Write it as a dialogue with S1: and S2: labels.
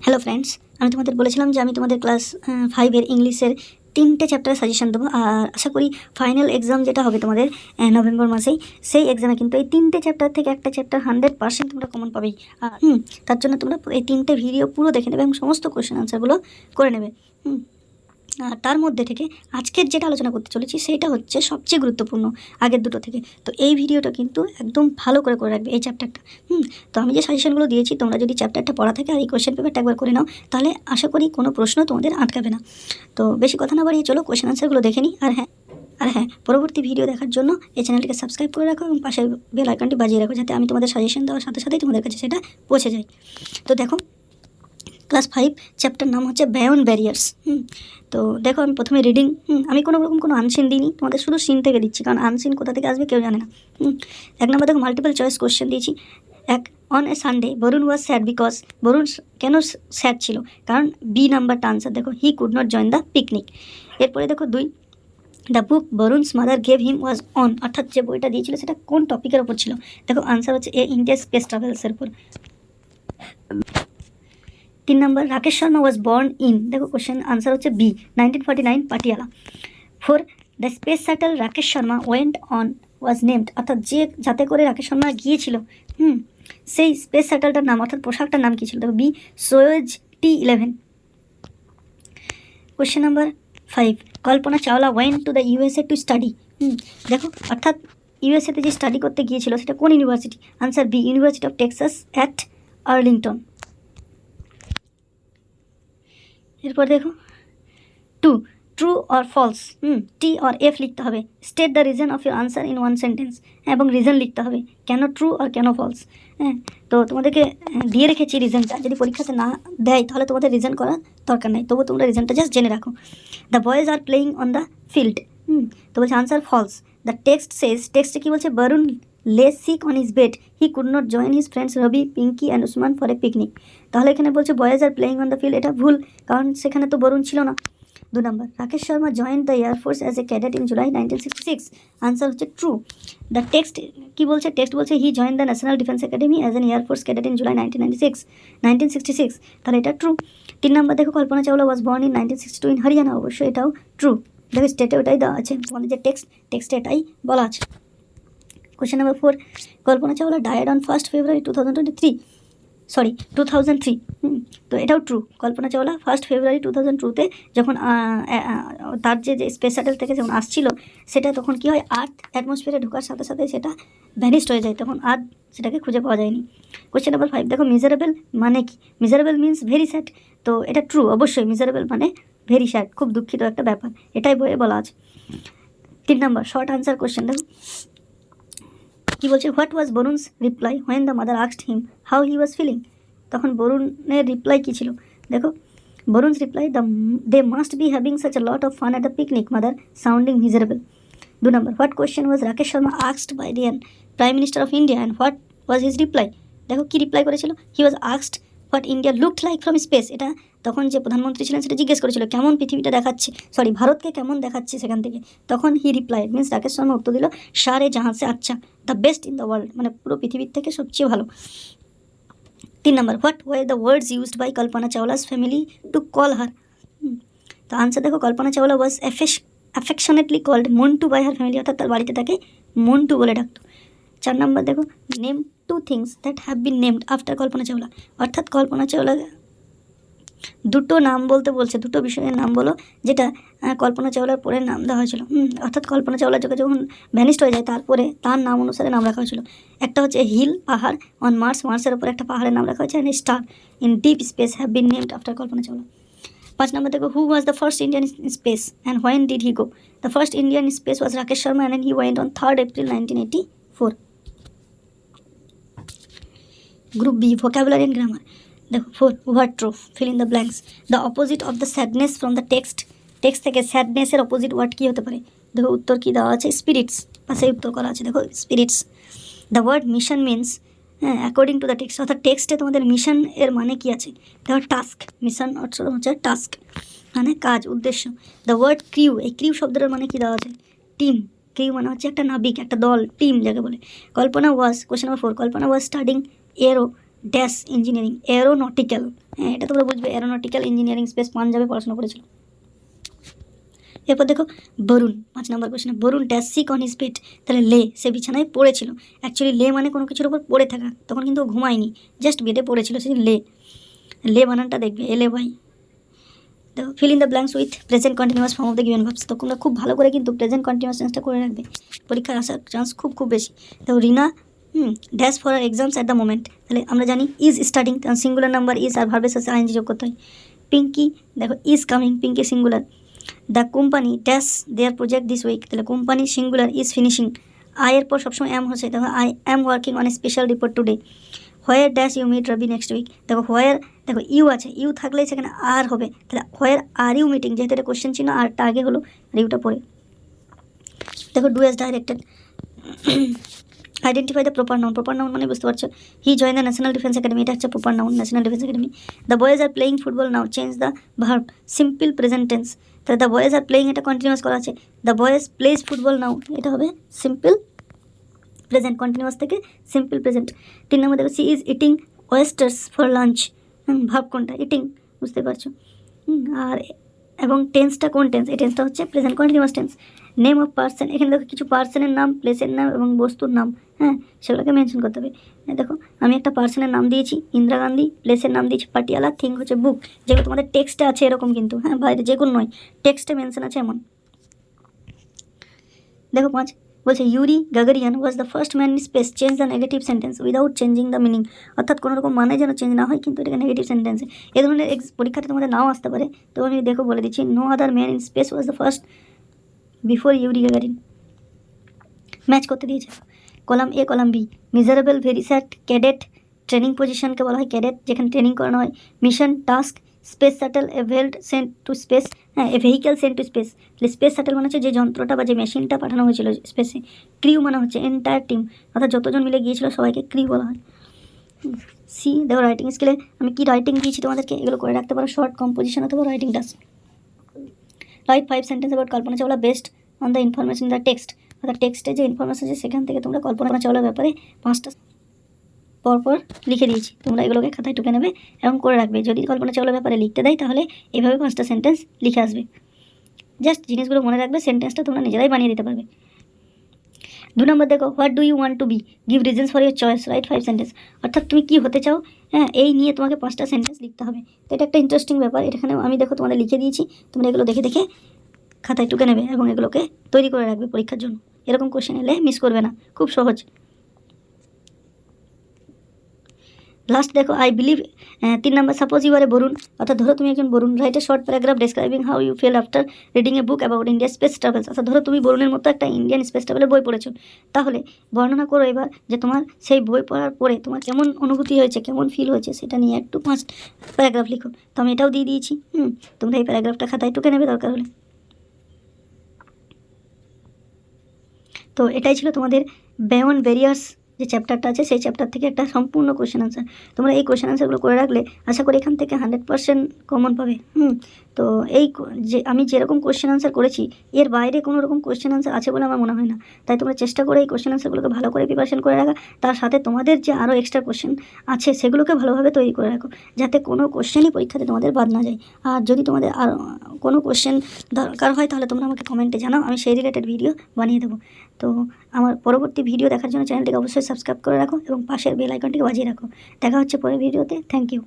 S1: Hello friends, আমি তোমাদের বলেছিলাম যে আমি তোমাদের ক্লাস 5-এর ইংলিশের 3টে চ্যাপ্টারের সাজেশন দেবো। আর আশা করি ফাইনাল এক্সাম যেটা হবে তোমাদের নভেম্বর মাসেই, সেই এক্সামে কিন্তু এই 3টে চ্যাপ্টার থেকে একটা চ্যাপ্টার 100% তোমরা কমন পাবেই। আর তার জন্য তোমরা এই 3টে ভিডিও পুরো দেখে নেবে এবং সমস্ত কোয়েশ্চেন আনসারগুলো করে নেবে। আর তার মধ্যে থেকে আজকের যেটা আলোচনা করতে চলেছি সেটা হচ্ছে সবচেয়ে গুরুত্বপূর্ণ আগের দুটো থেকে। তো এই ভিডিওটা কিন্তু একদম ভালো করে রাখবে এই চ্যাপ্টারটা। তো আমি যে সাজেশনগুলো দিয়েছি, তোমরা যদি চ্যাপ্টারটা পড়া থাকে আর এই কোয়েশ্চেন পেপারটা একবার করে নাও, তাহলে আশা করি কোনো প্রশ্ন তোমাদের আটকাবে না। তো বেশি কথা না বাড়িয়ে চলো কোয়েশ্চেন আনসারগুলো দেখে নিই। আর হ্যাঁ, পরবর্তী ভিডিও দেখার জন্য এই চ্যানেলটিকে সাবস্ক্রাইব করে রাখো এবং পাশে বেল আইকনটি বাজিয়ে রাখো, যাতে আমি তোমাদের সাজেশন দেওয়ার সাথে সাথেই তোমাদের কাছে সেটা পৌঁছে যায়। তো দেখো, ক্লাস 5 চ্যাপ্টার নাম হচ্ছে বায়োন ব্যারিয়ার্স। তো দেখো, আমি প্রথমে রিডিং, আমি কোনো রকম কোনো আনসিন দিইনি, তোমাদের শুধু সিন থেকে দিচ্ছি, কারণ আনসিন কোথা থেকে আসবে কেউ জানে না। 1 নম্বর দেখো, মাল্টিপল চয়েস কোশ্চেন দিয়েছি। On a Sunday Varun was sad because, Varun কেন স্যাড ছিল? কারণ বি নাম্বারটা আনসার। দেখো, he could not join the picnic. এরপরে দেখো 2, the book Varun's mother gave him was on, অর্থাৎ যে বইটা দিয়েছিল সেটা কোন টপিকের ওপর ছিল? দেখো, আনসার হচ্ছে এ ইন্ডিয়া স্পেস ট্রাভেলসের উপর। 3 নম্বর, Rakesh Sharma was born in, দেখো কোশ্চেন আনসার হচ্ছে B 1949 Patiala. 4, the space shuttle Rakesh Sharma went on was named, অর্থাৎ যে যাতে করে রাকেশ শর্মা গিয়েছিল সেই স্পেস স্যাটেলটার নাম, অর্থাৎ পোশাকটার নাম কী ছিল? দেখো, B Soyuz T11। Question number 5, Kalpana Chawla went to the USA to study. দেখো, অর্থাৎ ইউএসএতে যে স্টাডি করতে গিয়েছিল সেটা কোন university? Answer B, University of Texas at Arlington. এরপর দেখো 2, true or false, T or F লিখতে হবে। State the reason of your answer in 1 sentence, এবং রিজন লিখতে হবে কেন ট্রু আর কেন ফলস। তো তোমাদেরকে দিয়ে রেখেছি রিজনটা, যদি পরীক্ষাতে না দেয় তাহলে তোমাদের রিজন করার দরকার নেই, তবু তোমরা রিজনটা জাস্ট জেনে রাখো। The boys are playing on the field, তো বলছে answer false. The text says, টেক্সটে কী বলছে? Varun lay sick on his bed, he could not join his friends Ravi, Pinky and Usman for a picnic. তাহলে এখানে বলছে boys are playing on the field, এটা ভুল, কারণ সেখানে তো বরুণ ছিল না। 2 নম্বর, Rakesh Sharma joined the air force as a cadet in July 1966, answer হচ্ছে ট্রু। দ্য টেক্সট কী বলছে? টেক্সট বলছে he join the national defence academy as an air force cadet in July 1966, তাহলে এটা ট্রু। 3 নম্বর দেখো, Kalpana Chawla was born in 1962 in Haryana, অবশ্যই এটাও ট্রু। দেখো, স্টেটে ওটাই দেওয়া আছে, তোমাদের যে টেক্সটে এটাই বলা আছে। Question number 4, Kalpana Chawla died on 1 ফেব্রুয়ারি 2003, তো এটাও ট্রু। কল্পনা চাওলা 1 ফেব্রুয়ারি 2002-তে যখন তার যে স্পেস স্যাটেল থেকে যখন আসছিল, সেটা তখন কী হয়, আর্থ অ্যাটমসফিয়ারে ঢোকার সাথে সাথে সেটা ভ্যানিস্ট হয়ে যায়, তখন আর সেটাকে খুঁজে পাওয়া যায়নি। কোয়েশ্চেন নাম্বার 5, দেখো, মিজারেবল মানে কি? মিজারেবল মিন্স ভেরি স্যাড, তো এটা ট্রু, অবশ্যই মিজারেবল মানে ভেরি স্যাড, খুব দুঃখিত একটা ব্যাপার, এটাই বইয়ে বলা আছে। 3 নম্বর, শর্ট আনসার কোয়েশ্চেন দেখো কী বলছে? What was Varun's reply when the mother asked him how he was feeling, তখন বরুণের রিপ্লাই কী ছিল? দেখো, Varun's reply, they must be having such a lot of fun at the picnic mother, sounding miserable. 2 নম্বর, what question was Rakesh Sharma asked by the prime minister of India and what was his reply? দেখো, কী reply করেছিল? He was asked what India looked like from space, এটা তখন যে প্রধানমন্ত্রী ছিলেন সেটা জিজ্ঞেস করেছিল কেমন পৃথিবীটা দেখাচ্ছে, ভারতকে কেমন দেখাচ্ছে সেখান থেকে, তখন he reply means Rakesh Sharma উত্তর দিল, Saare Jahan Se Achha, the best in the world, মানে পুরো পৃথিবীর থেকে সবচেয়ে ভালো। 3 নম্বর, what were the words used by Kalpana Chawla's family to call her? তো আনসার দেখো, Kalpana Chawla was affectionately called Montu by her family, অর্থাৎ তার বাড়িতে তাকে মন্টু বলে ডাকতো। 4 নম্বর দেখো, name 2 things that have been named after Kalpana Chawla, অর্থাৎ কল্পনা চাওলা দুটো নাম বলতে বলছে, দুটো বিষয়ের নাম বলো যেটা কল্পনা চাওলার পরে নাম দেওয়া হয়েছিল। অর্থাৎ কল্পনা চাওলার যখন ভ্যানিস্ট হয়ে যায় তারপরে তার নাম অনুসারে নাম রাখা হয়েছিল। একটা হচ্ছে হিল, পাহাড়, অন মার্স, মার্সের উপর একটা পাহাড়ের নাম রাখা হয়েছে, and star in deep space have been named after Kalpana Chawla. 5 নম্বর দেখো, who was the first Indian in space and when did he go? The first Indian in space was Rakesh Sharma and he went on 3rd April 1984। Group B, vocabulary and grammar. দেখো, 4, what true, fill in the blanks. The opposite of the sadness from the text থেকে স্যাডনেসের opposite word কী হতে পারে? দেখো, উত্তর কী দেওয়া আছে? Spirits, পাশেই উত্তর করা আছে, দেখো spirits. The word mission means, according to the text, অর্থাৎ টেক্সটে তোমাদের মিশন এর মানে কী আছে? দেখো, টাস্ক, মিশন অর্থ হচ্ছে টাস্ক মানে কাজ, উদ্দেশ্য। দ্য ওয়ার্ড ক্রিউ, এই ক্রিউ শব্দটার মানে কী দেওয়া আছে? টিম, ক্রিউ মানে হচ্ছে একটা নাবিক, একটা দল, টিম যাকে বলে। Kalpana was, question number 4, Kalpana was studying aero dash engineering, aeronautical, হ্যাঁ এটা তোমরা বুঝবে, এরোনটিক্যাল ইঞ্জিনিয়ারিং স্পেস পাঞ্জাবে পড়াশোনা করেছিল। এরপর দেখো বরুণ, 5 number question, Varun dash sick on his bed, তাহলে লে, সে বিছানায় পড়েছিল। অ্যাকচুয়ালি লে মানে কোনো কিছুর উপর পড়ে থাকা, তখন কিন্তু ও ঘুমায়নি, জাস্ট বেডে পড়েছিল, সেই লে, লে বানানটা দেখবে LAY। দেখো feel in the blanks with present continuous form of the given verbs, তো তোমরা খুব ভালো করে কিন্তু প্রেজেন্ট কন্টিনিউয়াস টেন্সটা করে রাখবে, পরীক্ষায় আসার চান্স খুব বেশি। দেখো Rina dash for her exams at the moment, তাহলে আমরা জানি ইজ স্টাডিং, কারণ সিঙ্গুলার নাম্বার ইজ আর ভার্বের সাথে আইএনজি যোগ করতে হয়। পিঙ্কি দেখো is coming, Pinky singular. The company dash their project this week, তাহলে কোম্পানি সিঙ্গুলার ইজ ফিনিশিং। আয়ের পর সবসময় অ্যাম হচ্ছে, দেখো I am working on a special report today. Where dash you meet Ravi next week, দেখো হোয়ার, দেখো ইউ আছে, you থাকলেই সেখানে আর হবে, তাহলে হোয়ার আর ইউ মিটিং, যেহেতু এটা কোশ্চেন ছিল আরটা আগে হলো আর ইউটা পরে। দেখো do as directed. Identify the proper noun, proper noun মানে বুঝতে পারছো, he join the national defence Academy, এটা হচ্ছে proper noun, National defence Academy. The boys are playing football now, change the verb, simple present tense, তাহলে the boys are playing এটা continuous করা আছে, the boys plays football now, এটা হবে simple present, continuous থেকে simple present. 3 নম্বর দেখো she is eating ওয়েস্টার্স for lunch, ভাব কোনটা, ইটিং, বুঝতে পারছো। আর এবং টেন্সটা কোন টেন্স, এই টেন্সটা হচ্ছে present continuous tense. Name of person, এখানে দেখো কিছু পার্সনের নাম, প্লেসের নাম এবং বস্তুর নাম, হ্যাঁ সেগুলোকে মেনশন করতে হবে। দেখো আমি একটা পার্সনের নাম দিয়েছি ইন্দিরা গান্ধী, প্লেসের নাম দিয়েছি পাটিয়ালা, থিং হচ্ছে বুক, যেগুলো তোমাদের টেক্সটে আছে এরকম কিন্তু, হ্যাঁ বাইরে যে কোনো নয়, টেক্সটে মেনশন আছে এমন। দেখো 5 বলছে Yuri Gagarin was the first man in space, change the negative sentence without changing the meaning, অর্থাৎ কোনো রকম মানে যেন চেঞ্জ না হয়, কিন্তু এটাকে নেগেটিভ সেন্টেন্সে, এ ধরনের পরীক্ষাতে তোমাদের নাও আসতে পারে, তো আমি দেখো বলে দিচ্ছি, no other man in space was the first before Yuri Gagarin, match করতে দিয়েছে। Column A column B, miserable, very sad, cadet, training পজিশনকে বলা হয় ক্যাডেট, যেখানে ট্রেনিং করানো হয়। Mission, task, space shuttle, a ভেল্ড সেন্ট টু স্পেস, হ্যাঁ a vehicle sent to space, তাহলে স্পেস শাটল মানে হচ্ছে যে যন্ত্রটা বা যে মেশিনটা পাঠানো হয়েছিল স্পেসে। ক্রিউ মানে হচ্ছে এন্টায়ার টিম, অর্থাৎ যতজন মিলে গিয়েছিল সবাইকে ক্রিউ বলা হয়। সি দেখো রাইটিং স্কিলে আমি কি রাইটিং দিয়েছি তোমাদেরকে, এগুলো করে রাখতে পারো, শর্ট কম্পোজিশন অথবা writing task. Right 5 sentence about Kalpana Chawla best on the information in the text, অর্থাৎ টেক্সটে যে ইনফরমেশন আছে সেখান থেকে তোমরা কল্পনা চাওলার ব্যাপারে 5টা পরপর লিখে দিয়েছি, তোমরা এগুলোকে খাতায় টুকে নেবে এবং করে রাখবে। যদি কল্পনা চাওলার ব্যাপারে লিখতে দেয় তাহলে এভাবে 5টা সেন্টেন্স লিখে আসবে, জাস্ট জিনিসগুলো মনে রাখবে, সেন্টেন্সটা তোমরা নিজেরাই বানিয়ে দিতে পারবে। 2 নম্বর দেখো what do you want to be, give reasons for your choice, write 5 sentence, অর্থাৎ তুমি কী হতে চাও, হ্যাঁ এই নিয়ে তোমাকে 5টা সেন্টেন্স লিখতে হবে। তো এটা একটা ইন্টারেস্টিং ব্যাপার, এখানে আমি দেখো তোমাদের লিখে দিয়েছি, তোমরা এগুলো দেখে দেখে খাতায় টুকে নেবে এবং এগুলোকে তৈরি করে রাখবে পরীক্ষার জন্য, এরকম কোশ্চেন এলে মিস করবে না, খুব সহজ। লাস্ট দেখো I believe 3 number, suppose you are a Varun, অর্থাৎ ধরো তুমি একজন Varun, write a short paragraph describing how you feel after reading a book about India space travels, অর্থাৎ ধরো তুমি বরুণের মতো একটা ইন্ডিয়ান স্পেস ট্রাভেলের বই পড়েছো, তাহলে বর্ণনা করো এবার যে তোমার সেই বই পড়ার পরে তোমার কেমন অনুভূতি হয়েছে, কেমন ফিল হয়েছে, সেটা নিয়ে একটু 5 প্যারাগ্রাফ লিখো। তো আমি এটাও দিয়ে দিয়েছি, তোমরা এই প্যারাগ্রাফটা খাতায় টুকে নেবে দরকার হলে। তো এটাই ছিল তোমাদের বিয়ন্ড ব্যারিয়ার্স যে চ্যাপ্টারটা আছে, সেই চ্যাপ্টার থেকে একটা সম্পূর্ণ কোশ্চেন আনসার। তোমরা এই কোশ্চেন আনসারগুলো করে রাখলে আশা করি এখান থেকে 100% কমন পাবে। তো এই যে আমি যেরকম কোশ্চেন আনসার করেছি এর বাইরে কোনো রকম কোশ্চেন আনসার আছে বলে আমার মনে হয় না, তাই তোমরা চেষ্টা করে এই কোশ্চেন আনসারগুলোকে ভালো করে প্রিপারেশন করে রাখা, তার সাথে তোমাদের যে আরও এক্সট্রা কোশ্চেন আছে সেগুলোকে ভালোভাবে তৈরি করে রাখো, যাতে কোনো কোশ্চেনই পরীক্ষাতে তোমাদের বাদ না যায়। আর যদি তোমাদের আর কোনো কোশ্চেন দরকার হয় তাহলে তোমরা আমাকে কমেন্টে জানাও, আমি সেই রিলেটেড ভিডিও বানিয়ে দেবো। তো আমার পরবর্তী ভিডিও দেখার জন্য চ্যানেলটিকে অবশ্যই সাবস্ক্রাইব করে রাখো এবং পাশের বেল আইকনটিকে বাজিয়ে রাখো। দেখা হচ্ছে পরের ভিডিওতে, থ্যাংক ইউ।